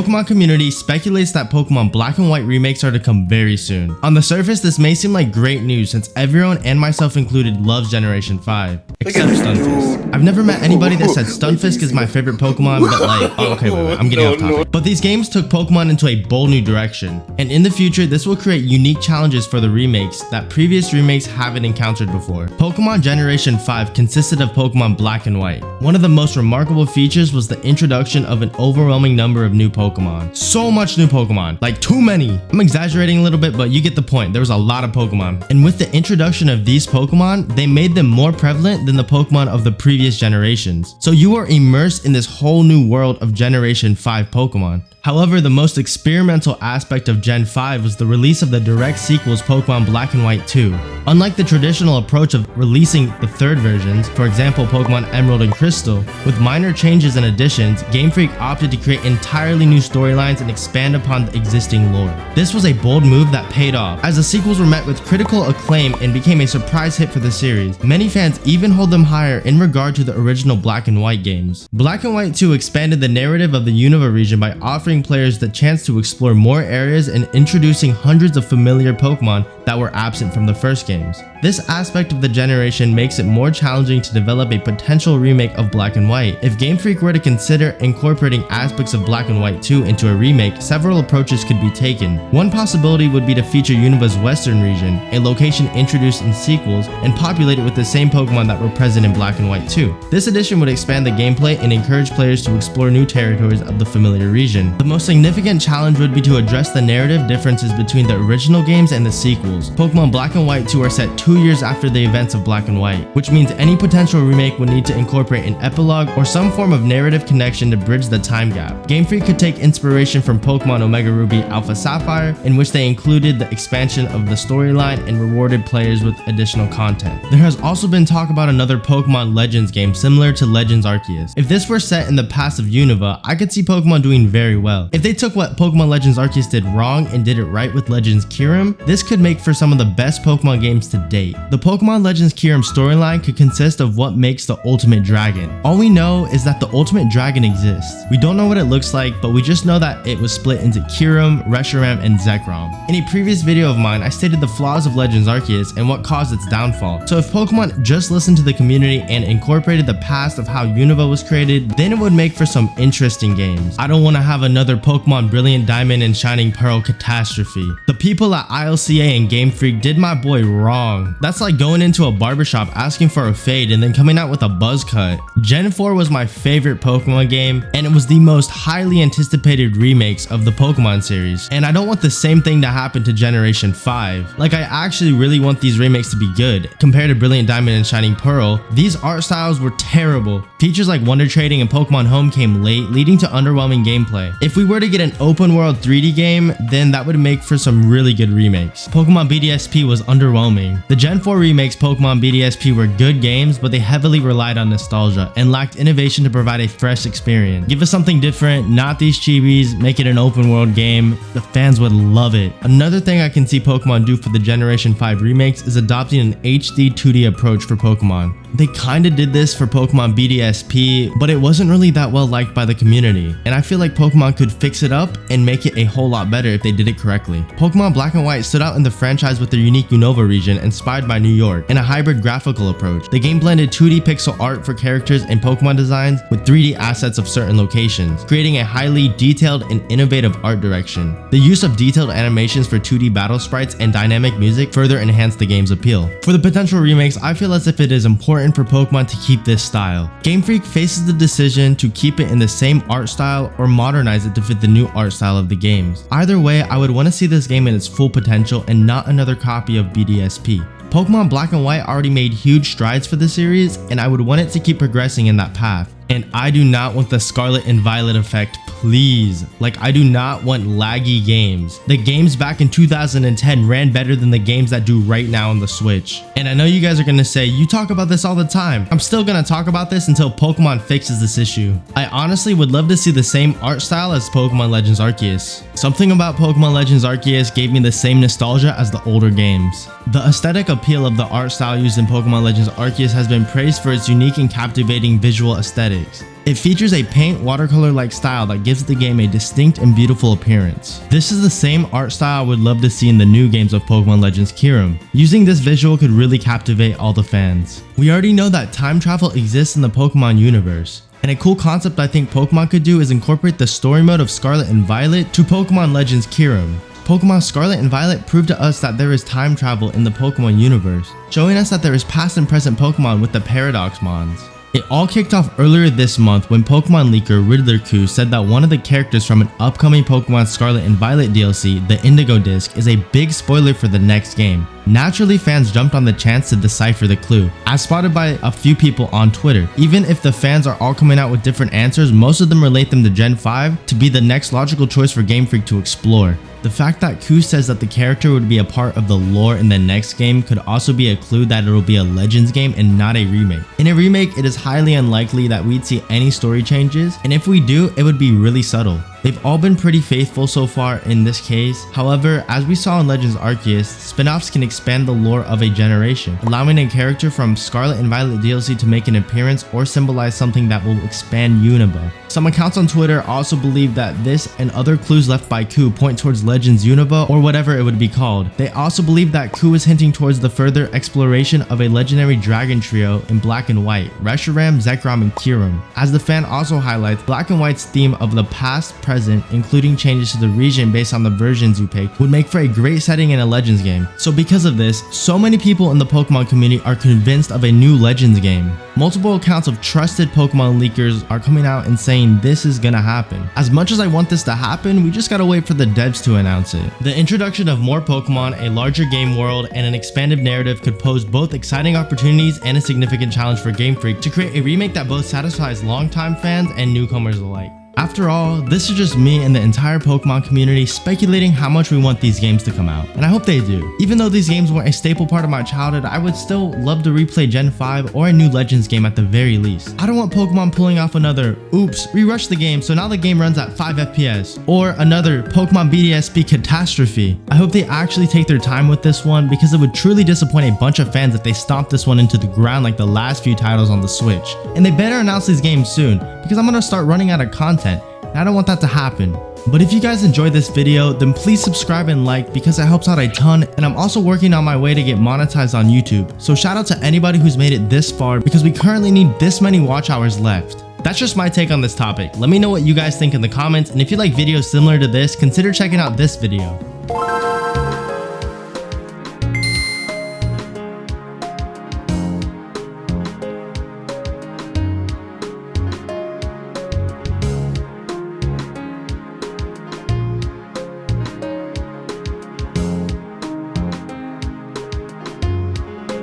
Pokemon community speculates that Pokemon Black and White remakes are to come very soon. On the surface, this may seem like great news since everyone, and myself included, loves Generation 5. Except Stunfisk. I've never met anybody that said Stunfisk is my favorite Pokemon, but like, oh, okay, wait, I'm getting off topic. But these games took Pokemon into a bold new direction, and in the future, this will create unique challenges for the remakes that previous remakes haven't encountered before. Pokemon Generation 5 consisted of Pokemon Black and White. One of the most remarkable features was the introduction of an overwhelming number of new Pokemon. So much new Pokemon, like too many. I'm exaggerating a little bit, but you get the point. There was a lot of Pokemon. And with the introduction of these Pokemon, they made them more prevalent than the Pokemon of the previous generations. So you are immersed in this whole new world of Generation 5 Pokemon. However, the most experimental aspect of Gen 5 was the release of the direct sequels Pokemon Black and White 2. Unlike the traditional approach of releasing the third versions, for example Pokemon Emerald and Crystal, with minor changes and additions, Game Freak opted to create entirely new storylines and expand upon the existing lore. This was a bold move that paid off, as the sequels were met with critical acclaim and became a surprise hit for the series. Many fans even hold them higher in regard to the original Black and White games. Black and White 2 expanded the narrative of the Unova region by offering players the chance to explore more areas and introducing hundreds of familiar Pokemon that were absent from the first games. This aspect of the generation makes it more challenging to develop a potential remake of Black and White. If Game Freak were to consider incorporating aspects of Black and White 2 into a remake, several approaches could be taken. One possibility would be to feature Unova's western region, a location introduced in sequels, and populate it with the same Pokemon that were present in Black and White 2. This addition would expand the gameplay and encourage players to explore new territories of the familiar region. The most significant challenge would be to address the narrative differences between the original games and the sequels. Pokemon Black and White 2 are set 2 years after the events of Black and White, which means any potential remake would need to incorporate an epilogue or some form of narrative connection to bridge the time gap. Game Freak could take inspiration from Pokemon Omega Ruby Alpha Sapphire, in which they included the expansion of the storyline and rewarded players with additional content. There has also been talk about another Pokemon Legends game similar to Legends Arceus. If this were set in the past of Unova, I could see Pokemon doing very well. If they took what Pokemon Legends Arceus did wrong and did it right with Legends Kyurem, this could make for some of the best Pokemon games to date. The Pokemon Legends Kyurem storyline could consist of what makes the Ultimate Dragon. All we know is that the Ultimate Dragon exists. We don't know what it looks like, but we just know that it was split into Kyurem, Reshiram, and Zekrom. In a previous video of mine, I stated the flaws of Legends Arceus and what caused its downfall. So if Pokemon just listened to the community and incorporated the past of how Unova was created, then it would make for some interesting games. I don't want to have another Pokemon Brilliant Diamond and Shining Pearl catastrophe. The people at ILCA and Game Freak did my boy wrong. That's like going into a barbershop asking for a fade and then coming out with a buzz cut. Gen 4 was my favorite Pokemon game, and it was the most highly anticipated remakes of the Pokemon series. And I don't want the same thing to happen to Generation 5. Like, I actually really want these remakes to be good. Compared to Brilliant Diamond and Shining Pearl, these art styles were terrible. Features like Wonder Trading and Pokemon Home came late, leading to underwhelming gameplay. If we were to get an open world 3D game, then that would make for some really good remakes. Pokemon BDSP was underwhelming. The Gen 4 remakes Pokemon BDSP were good games, but they heavily relied on nostalgia and lacked innovation to provide a fresh experience. Give us something different, not these chibis, make it an open world game. The fans would love it. Another thing I can see Pokemon do for the Generation 5 remakes is adopting an HD 2D approach for Pokemon. They kinda did this for Pokemon BDSP, but it wasn't really that well liked by the community, and I feel like Pokemon could fix it up and make it a whole lot better if they did it correctly. Pokemon Black and White stood out in the franchise with their unique Unova region inspired by New York and a hybrid graphical approach. The game blended 2D pixel art for characters and Pokemon designs with 3D assets of certain locations, creating a highly detailed and innovative art direction. The use of detailed animations for 2D battle sprites and dynamic music further enhanced the game's appeal. For the potential remakes, I feel as if it is important for Pokemon to keep this style. Game Freak faces the decision to keep it in the same art style or modernize it to fit the new art style of the games. Either way, I would want to see this game in its full potential and not another copy of BDSP. Pokemon Black and White already made huge strides for the series, and I would want it to keep progressing in that path. And I do not want the Scarlet and Violet effect, please. Like, I do not want laggy games. The games back in 2010 ran better than the games that do right now on the Switch. And I know you guys are gonna say, you talk about this all the time. I'm still gonna talk about this until Pokemon fixes this issue. I honestly would love to see the same art style as Pokemon Legends Arceus. Something about Pokemon Legends Arceus gave me the same nostalgia as the older games. The aesthetic appeal of the art style used in Pokemon Legends Arceus has been praised for its unique and captivating visual aesthetics. It features a paint watercolor-like style that gives the game a distinct and beautiful appearance. This is the same art style I would love to see in the new games of Pokemon Legends Kyurem. Using this visual could really captivate all the fans. We already know that time travel exists in the Pokemon universe. And a cool concept I think Pokemon could do is incorporate the story mode of Scarlet and Violet to Pokemon Legends Kyurem. Pokemon Scarlet and Violet prove to us that there is time travel in the Pokemon universe, showing us that there is past and present Pokemon with the Paradox Mons. It all kicked off earlier this month when Pokemon leaker Riddler said that one of the characters from an upcoming Pokemon Scarlet and Violet DLC, the Indigo Disc, is a big spoiler for the next game. Naturally, fans jumped on the chance to decipher the clue, as spotted by a few people on Twitter. Even if the fans are all coming out with different answers, most of them relate them to Gen 5 to be the next logical choice for Game Freak to explore. The fact that Ku says that the character would be a part of the lore in the next game could also be a clue that it will be a Legends game and not a remake. In a remake, it is highly unlikely that we'd see any story changes, and if we do, it would be really subtle. They've all been pretty faithful so far in this case. However, as we saw in Legends Arceus, spin-offs can expand the lore of a generation, allowing a character from Scarlet and Violet DLC to make an appearance or symbolize something that will expand Unova. Some accounts on Twitter also believe that this and other clues left by Ku point towards Legends Unova or whatever it would be called. They also believe that Ku is hinting towards the further exploration of a legendary dragon trio in Black and White, Reshiram, Zekrom, and Kyurem. As the fan also highlights, Black and White's theme of the past, present, including changes to the region based on the versions you pick, would make for a great setting in a Legends game. So because of this, so many people in the Pokemon community are convinced of a new Legends game. Multiple accounts of trusted Pokemon leakers are coming out and saying this is gonna happen. As much as I want this to happen, we just gotta wait for the devs to announce it. The introduction of more Pokemon, a larger game world, and an expanded narrative could pose both exciting opportunities and a significant challenge for Game Freak to create a remake that both satisfies longtime fans and newcomers alike. After all, this is just me and the entire Pokemon community speculating how much we want these games to come out, and I hope they do. Even though these games weren't a staple part of my childhood, I would still love to replay Gen 5 or a new Legends game at the very least. I don't want Pokemon pulling off another, oops, we rushed the game so now the game runs at 5 FPS, or another Pokemon BDSP catastrophe. I hope they actually take their time with this one because it would truly disappoint a bunch of fans if they stomped this one into the ground like the last few titles on the Switch. And they better announce these games soon because I'm gonna start running out of content. And I don't want that to happen. But if you guys enjoyed this video, then please subscribe and like because it helps out a ton, and I'm also working on my way to get monetized on YouTube. So shout out to anybody who's made it this far because we currently need this many watch hours left. That's just my take on this topic. Let me know what you guys think in the comments, and if you like videos similar to this, consider checking out this video.